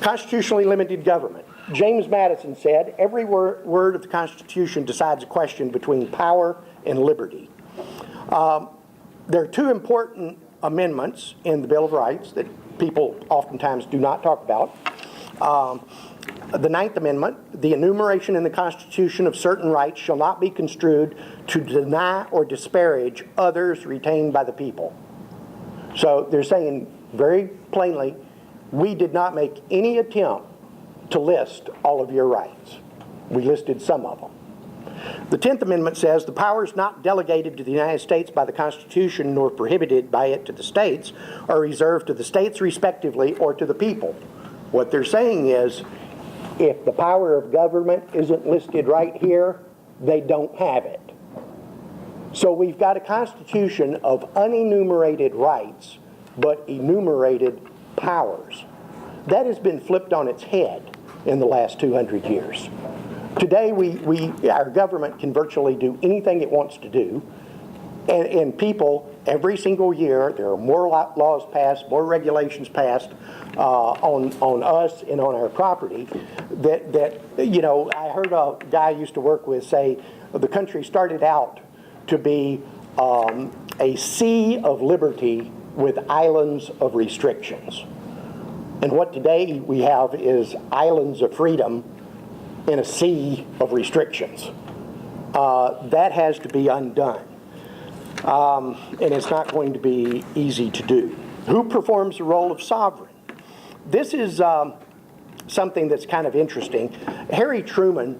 Constitutionally limited government. James Madison said, every word of the Constitution decides a question between power and liberty. There are two important amendments in the Bill of Rights that people oftentimes do not talk about. The Ninth Amendment, the enumeration in the Constitution of certain rights shall not be construed to deny or disparage others retained by the people. So they're saying very plainly, we did not make any attempt to list all of your rights. We listed some of them. The 10th Amendment says the powers not delegated to the United States by the Constitution nor prohibited by it to the states are reserved to the states respectively or to the people. What they're saying is, if the power of government isn't listed right here, they don't have it. So we've got a constitution of unenumerated rights, but enumerated powers. That has been flipped on its head in the last 200 years. Today, our government can virtually do anything it wants to do, and people, every single year, there are more laws passed, more regulations passed on us and on our property that, you know, I heard a guy I used to work with say the country started out to be a sea of liberty with islands of restrictions. And what today we have is islands of freedom in a sea of restrictions. That has to be undone. And it's not going to be easy to do. Who performs the role of sovereign? This is something that's kind of interesting. Harry Truman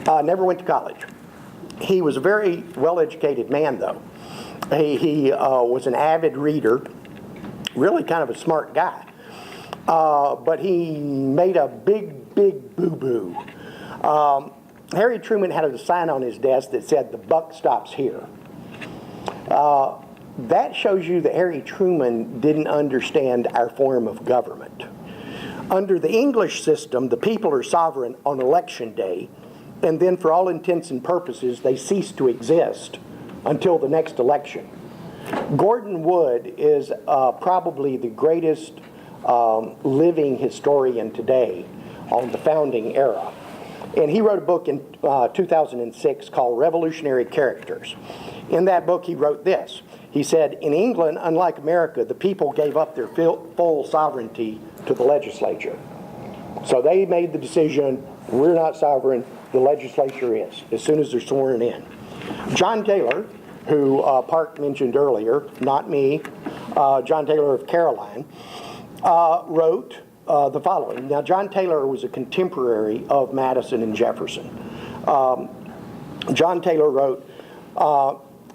never went to college. He was a very well-educated man, though. He was an avid reader, really kind of a smart guy. But he made a big boo-boo. Harry Truman had a sign on his desk that said, "The buck stops here." That shows you that Harry Truman didn't understand our form of government. Under the English system, the people are sovereign on election day, and then for all intents and purposes, they cease to exist until the next election. Gordon Wood is probably the greatest living historian today on the founding era. And he wrote a book in 2006 called Revolutionary Characters. In that book, he wrote this. He said, in England, unlike America, the people gave up their full sovereignty to the legislature. So they made the decision, we're not sovereign, the legislature is, as soon as they're sworn in. John Taylor, who Park mentioned earlier, not me, John Taylor of Caroline, wrote the following. Now, John Taylor was a contemporary of Madison and Jefferson. John Taylor wrote,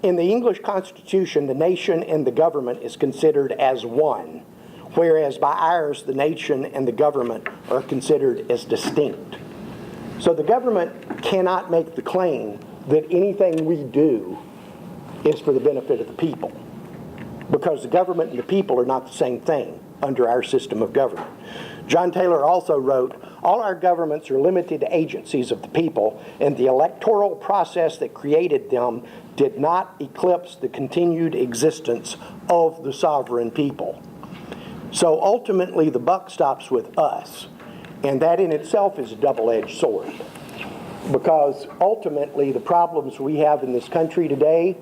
in the English Constitution, the nation and the government is considered as one, whereas by ours, the nation and the government are considered as distinct. So the government cannot make the claim that anything we do is for the benefit of the people, because the government and the people are not the same thing under our system of government. John Taylor also wrote, all our governments are limited agencies of the people, and the electoral process that created them did not eclipse the continued existence of the sovereign people. So ultimately, the buck stops with us, and that in itself is a double-edged sword, because ultimately the problems we have in this country today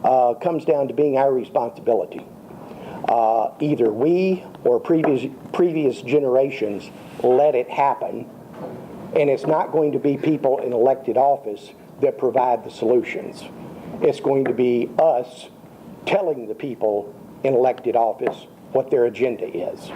comes down to being our responsibility. Either we or previous generations let it happen, and it's not going to be people in elected office that provide the solutions. It's going to be us telling the people in elected office what their agenda is.